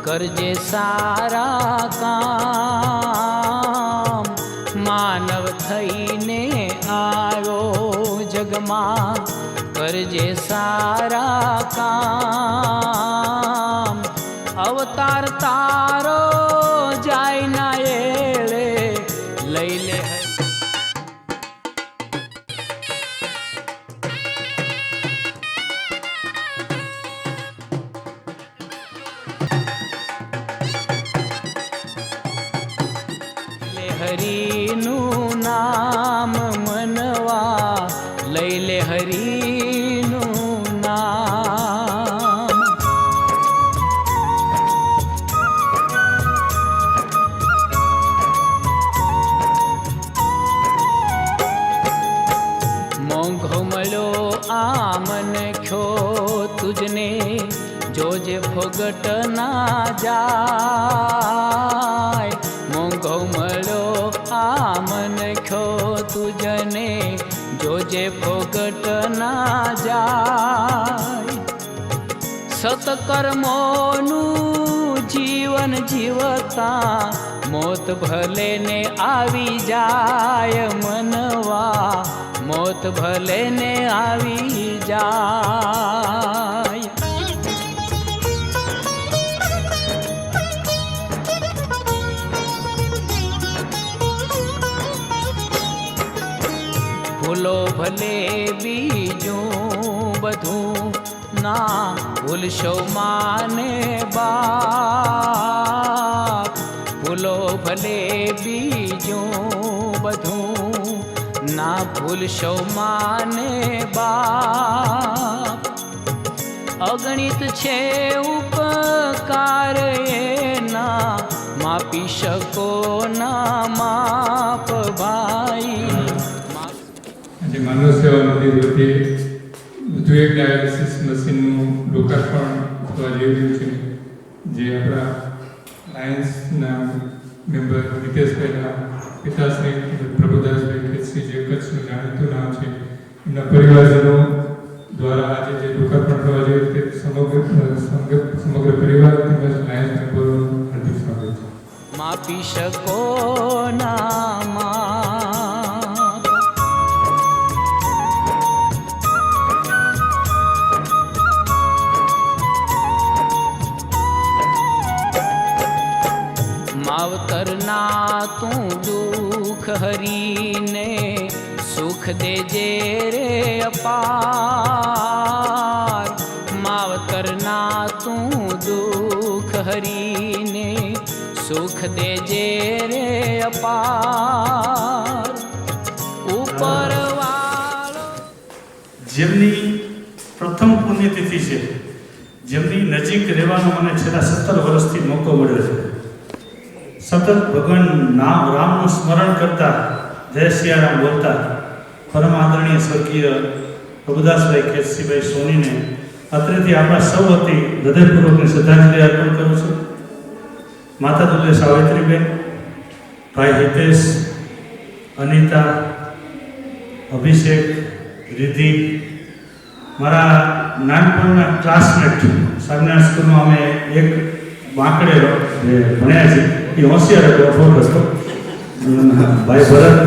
કરજે સારા કામ, માનવ થઈને આવ્યો જગમાં, કરજે સારા કામ, અવતાર તારો જાય ના એળે, લઈ લે હરિનું નામ મનવા, લઈ લે હરિનું નામ. મોંઘો મળ્યો આ મન ખ્યો તુજને, જોજે ફોગટ ના જાય. મોંઘો મળ્યો આ મન ખ્યો તુજને, જોજે ફોગટ ના જાય. સતકર્મોનું જીવન જીવતા, મોત ભલે ને આવી જાય મનવા, મોત ભલે ને આવી જાય. ભૂલો ભલે બીજું બધું, ના ભૂલશો માને બાપ. ભૂલો ભલે બીજું બધું, ના ભૂલશો માને બાપ. અગણિત છે ઉપકાર એના, માપી શકો ના માપ ભાઈ. માનવ સેવા મંદિર વતી વધુ એક ડાયાલિસિસ મશીનનું લોકાર્પણ થવા જઈ રહ્યું છે, જે આપણા લાયન્સના મેમ્બર નિતેશભાઈના પિતાશ્રી પ્રભુદાસભાઈ ખેતશ્રી, જે કચ્છનું જાણીતું નામ છે, એમના પરિવારજનો દ્વારા આજે જે લોકાર્પણ થવા જઈ તે સમગ્ર પરિવાર તેમજ લાયન્સ મેમ્બરોનું હાર્દિક સ્વાગત છે. માપી શકો ના માપ, માવતરના તું દુઃખ હરીને, સુખ દેજે રે અપાર. માવતરના તું દુઃખ હરીને, સુખ દેજે રે અપાર. ઉપર વાળો જેમની પ્રથમ પુણ્યતિથિ છે, જેમની નજીક રહેવાનો મને છેલ્લા 17 વર્ષથી મોકો મળ્યો છે. સતત ભગવાન રામનું સ્મરણ કરતા, જય સિયારામ બોલતા પરમ આદરણીય સ્વર્ગીય પ્રભુદાસભાઈ ખેતસીભાઈ સોનીને અત્રેથી આપણા સૌ વતી હૃદયપૂર્વકની શ્રદ્ધાંજલિ અર્પણ કરું છું. માતા તુલ્ય સાવિત્રીબેન, ભાઈ હિતેશ, અનિતા, અભિષેક, રિધિ, મારા નાનપણના ક્લાસમેટ, સ્વામિનારાયણ સ્કૂલમાં અમે એક બાંકડે ભણ્યા છીએ. એ હોશિયાર હતો, અફોર્ડ હતો. ભાઈ ભરત,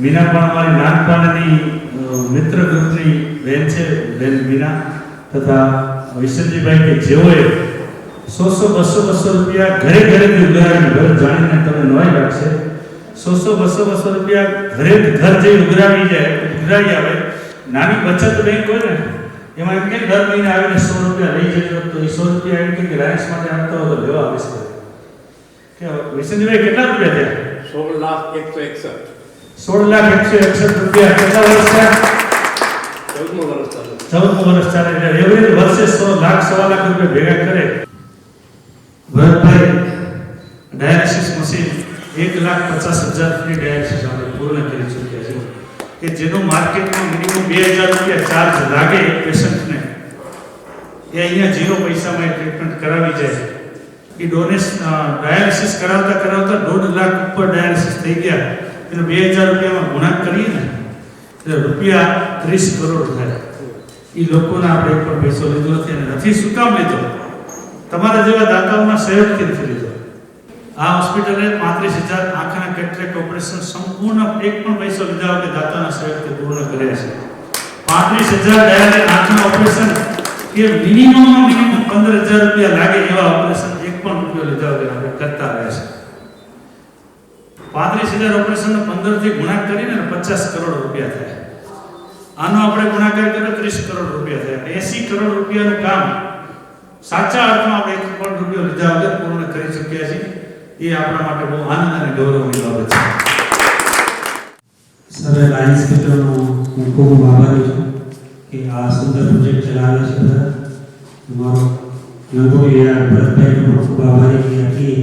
મીના પણ અમારી નાનપણની મિત્ર ગ્રુપની બહેન છે, બેન મીના, તથા વિશનજીભાઈ કે જેઓએ 100-200 રૂપિયા ઘરે ઘરેથી ઉઘરાવીને, ઘર જાણીને તમે નવાઈ લાગશે, 100-200 રૂપિયા ઘર જઈ ઉઘરાવી આવે. નાની બચત બેંક હોય ને, એમાં એમ કે દર મહિને આવીને 100 રૂપિયા લઈ જજો, તો એ 100 રૂપિયા એમ કે લાયન્સ માટે આપતા હોય તો લેવા આવીશ. કે વિશનજીભાઈ કેટલા રૂપિયા થયા? 16,161 રૂપિયા. કેટલા વર્ષ થયા? 14મું વર્ષ ચાલે. એટલે એવરેજ વર્ષે 100 લાખ 1.25 લાખ રૂપિયા ભેગા કરે. ભરતભાઈ ડાયાલિસિસ મશીન 1,50,000 ની ડાયાલિસિસ આપણે પૂર્ણ કરી ચૂક્યા છે, કે જેનો માર્કેટમાં મિનિમમ 2,000 રૂપિયા ચાર્જ લાગે પેશન્ટને, એ અહીંયા 0 પૈસામાં ટ્રીટમેન્ટ કરાવી જાય. એ ડાયાલિસિસ કરાવતા 1.5 લાખ ઉપર ડાયાલિસિસ થઈ ગયા. એનો 2,000 રૂપિયામાં ગુણાકાર કરીએ ને, એટલે રૂપિયા 30 કરોડ થાય. એ લોકોને આપણે એક પણ પૈસો લીધો નથી. અને નથી શું કામ લીધો? તમારા જેવા દાતાઓના સહયોગથી નથી લીધો. આ હોસ્પિટલે 35,000 આંખના કેટરેક્ટ ઓપરેશન સંપૂર્ણ એક પણ પૈસો લીધા વગર દાતાના સહયોગથી પૂર્ણ કર્યા છે. 35,000 ડાયાલિસિસ આંખના ઓપરેશન કે મિનિમમ 15,000 રૂપિયા લાગે એવા ઓપરેશન એક પણ રૂપિયો લીધા વગર આપણે કરતા આવ્યા છે. 35,000 ઓપરેશન 15 થી ગુણાકાર કરીને 50 કરોડ રૂપિયા થાય. આનો આપણે ગુણાકાર કર્યો 30 કરોડ રૂપિયા થાય. 80 કરોડ રૂપિયાનું કામ સાચા અર્થમાં આપણે 1 કરોડ રૂપિયા લીધા વગર પૂર્ણ કરી શક્યા છીએ. એ આપણા માટે બહુ આનંદ અને ગૌરવની બાબત છે. સર, લાયન્સ મિત્રોનો હું ખૂબ આભારી છું કે આ સુંદર પ્રોજેક્ટ ચલાવે છે. અમારો નંદોઈ યાર ભરતભાઈનો પણ ખૂબ આભારી કે આટલી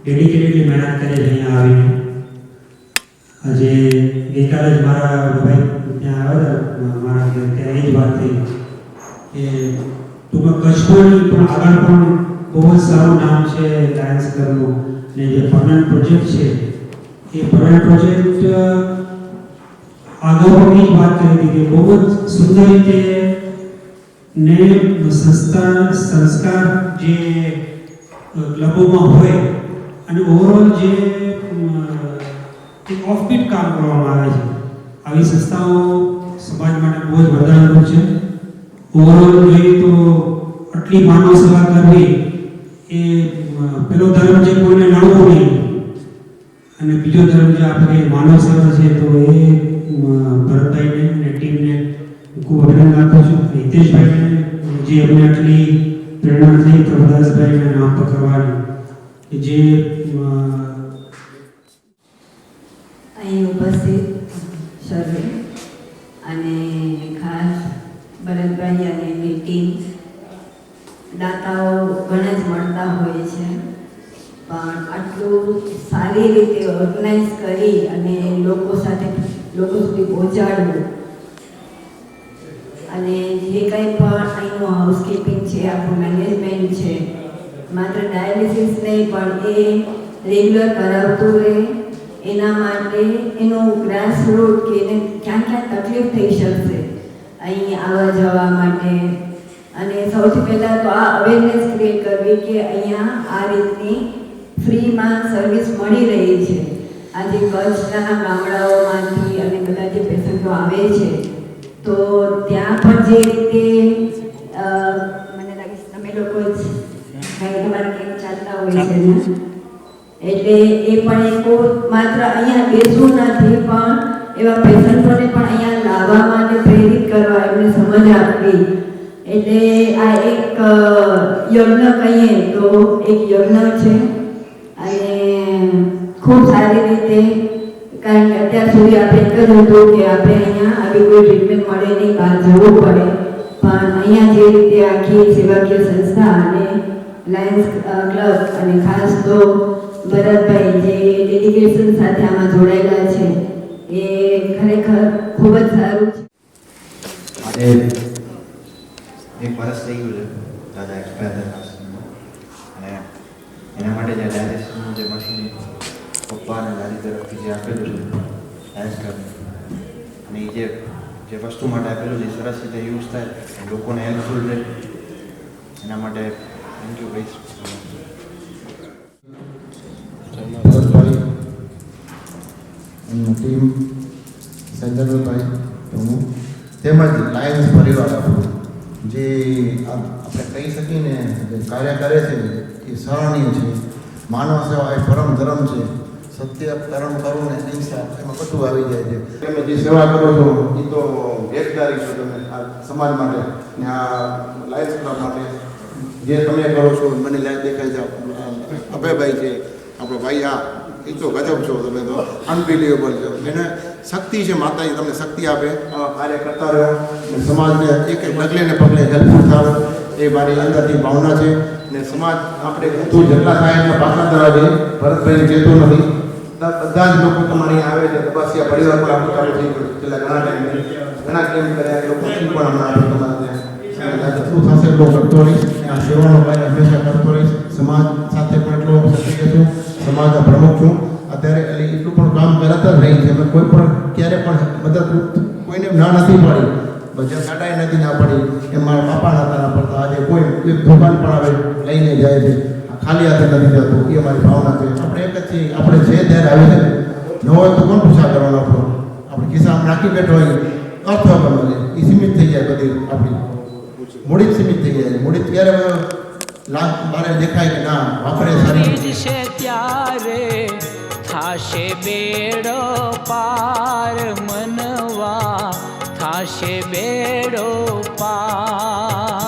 ડેડિકેટેડલી મહેનત કરે છે અહીંયા આવીને. આજે ગઈકાલે જ મારા ભાઈ ત્યાં આવ્યા હતા મારા ઘરે, ત્યારે એ જ વાત થઈ કે ટૂંકમાં કચ્છમાં પણ આગળ પણ બહુ જ સારું નામ છે લાયન્સ ક્લબનું, ને જે પરમાનન્ટ પ્રોજેક્ટ છે એ પરમાનન્ટ પ્રોજેક્ટ આગળ પણ એ જ વાત કરી હતી કે બહુ જ સુંદર રીતે ને સંસ્કાર જે ક્લબોમાં હોય અને ઓવરઓલ જે એક ઓફબીટ કામ કરવામાં આવે છે. આવી સંસ્થાઓ સમાજ માટે બહુ જ વરદાનરૂપ છે. ઓવરઓલ જોઈએ તો આટલી માનવ સેવા કરવી એ પેલો ધર્મ છે કોઈને નડવું નહીં, અને બીજો ધર્મ જે આપણે માનવ સેવા છે, તો એ ભરતભાઈને અને ટીમને ખૂબ અભિનંદન આપું છું. હિતેશભાઈને જે અમને આટલી પ્રેરણા થઈ પ્રભુદાસભાઈને નામ પર કરવાની, જે અહીં ઉપસ્થિત સર્વે અને ખાસ ભરતભાઈ અને એમની ટીમ, દાતાઓ ઘણા જ મળતા હોય છે, પણ આટલું સારી રીતે ઓર્ગેનાઇઝ કરી અને લોકો સુધી પહોંચાડવું, અને જે કંઈ પણ અહીંનું હાઉસકીપિંગ છે, આપણું મેનેજમેન્ટ છે, માત્ર ડાયાલિસિસ નહીં પણ એ રેગ્યુલર કરાવતું રહે, એના માટે એનો ગ્રાસ રૂટ કે એને ક્યાં ક્યાં તકલીફ થઈ શકશે અહીં આવવા જવા માટે, અને સૌથી પહેલાં તો આ અવેરનેસ ક્રિએટ કરવી કે અહીંયા આ રીતની ફ્રીમાં સર્વિસ મળી રહી છે. આજે કચ્છના ગામડાઓમાંથી અને બધા જે પેશન્ટો આવે છે, તો ત્યાં પણ જે રીતે મને લાગે છે તમે લોકો જ તમારા કેમ ચાલતા હોય છે ને, એટલે એ પણ એક માત્ર અહીંયા બેસવું નથી પણ એવા પેશન્ટોને પણ અહીંયા લાવવા માટે પ્રેરિત કરવા, એમને સમજ આપવી. એટલે આ એક યજ્ઞ કહીએ તો એક યજ્ઞ છે, અને ખૂબ સારી રીતે, કારણ કે અત્યાર સુધી આપણે એક જ હતું કે આપણે અહીંયા આવી કોઈ ટ્રીટમેન્ટ મળે નહીં, બહાર જવું પડે, પણ અહીંયા જે રીતે આખી સેવાકીય સંસ્થા અને લાયન્સ ક્લબ અને ખાસ તો ભરતભાઈ જે ડેડિકેશન સાથે આમાં જોડાયેલા છે, એ ખરેખર ખૂબ જ સારું છે. એક વર્ષ થઈ ગયું છે દાદા એક્સપાયર થયા, અને એના માટે જે ડાયાલિસિસનું જે મશીન પપ્પા અને દાદી તરફથી જે આપેલું છે ડાયસ કરવું, અને એ જે વસ્તુ માટે આપેલું છે સરસ રીતે યુઝ થાય, લોકોને હેલ્પફુલ રહે, એના માટે થેન્ક યુ ભાઈ. એમની ટીમ, સંજયભાઈ, હું તેમજ લાયન્સ પરિવાર આપણું જે આપણે કહી શકીએ ને જે કાર્ય કરે છે એ સરાહનીય છે. માનવ સેવા એ પરમ ધર્મ છે. સત્ય કર્મ કરવું ને હિંસા એમાં બધું આવી જાય છે. તમે જે સેવા કરો છો એ તો વેચદારી છો તમે આ સમાજ માટે ને આ લાયન્સ ક્લબ માટે જે તમે કરો છો. મને લાયક દેખાય છે અભયભાઈ છે આપણો ભાઈ, હા એ તો ગજબ છો તમે, તો અનબિલિવેબલ છો. એને શક્તિ છે, માતાજી તમને શક્તિ આપે, આવા કાર્ય કરતા રહો અને સમાજને એક એક ડગલે ને પગલે હેલ્પફુલ થાવ એ મારી અંદરથી ભાવના છે. ને સમાજ આપણે તું જેટલા થાય એટલા પાછા ધરા છે. ભરતભાઈને કહેતો નથી, બધા જ લોકો તમારી આવે છે. તપાસિયા પરિવાર પર આપણું ચાલુ થઈ ગયું છેલ્લા ઘણા ટાઈમથી, ઘણા કેમ કર્યા એ લોકો શું પણ હમણાં આપણે તમારે ત્યાં શું થશે એટલો કરતો રહીશ, આ સેવાનો કાર્ય હંમેશા કરતો રહીશ. સમાજ સાથે પણ એટલો સક્રિય છું, સમાજના પ્રમુખ છું અત્યારે, એટલે એટલું પણ કામ કરતા જ રહી છે. અમે કોઈ પણ ક્યારે પણ મદદરૂપ કોઈને ના નથી પાડી, જે કાંટાઈ નથી ના પડી એ મારા બાપા નતા ના પડતા. આજે કોઈ એક દુકાન પણ આવે લઈને જાય છે, ખાલી હાથે નથી જતું. એ મારી ભાવના છે. આપણે એક જ છીએ, આપણે જે ત્યારે આવી છે ન હોય તો કોણ પૂછા કરવાનો આપણો? આપણે ખિસ્સામાં રાખી બેઠો હોય અર્થ વગર મળે એ સીમિત થઈ જાય. બધી આપણી મૂડી જ સીમિત થઈ જાય. મૂડી ત્યારે લાભ મારે દેખાય કે ના વાપરે સારી બીજશે ત્યારે થાશે બેડો પાર મનવા થાશે બેડો પાર.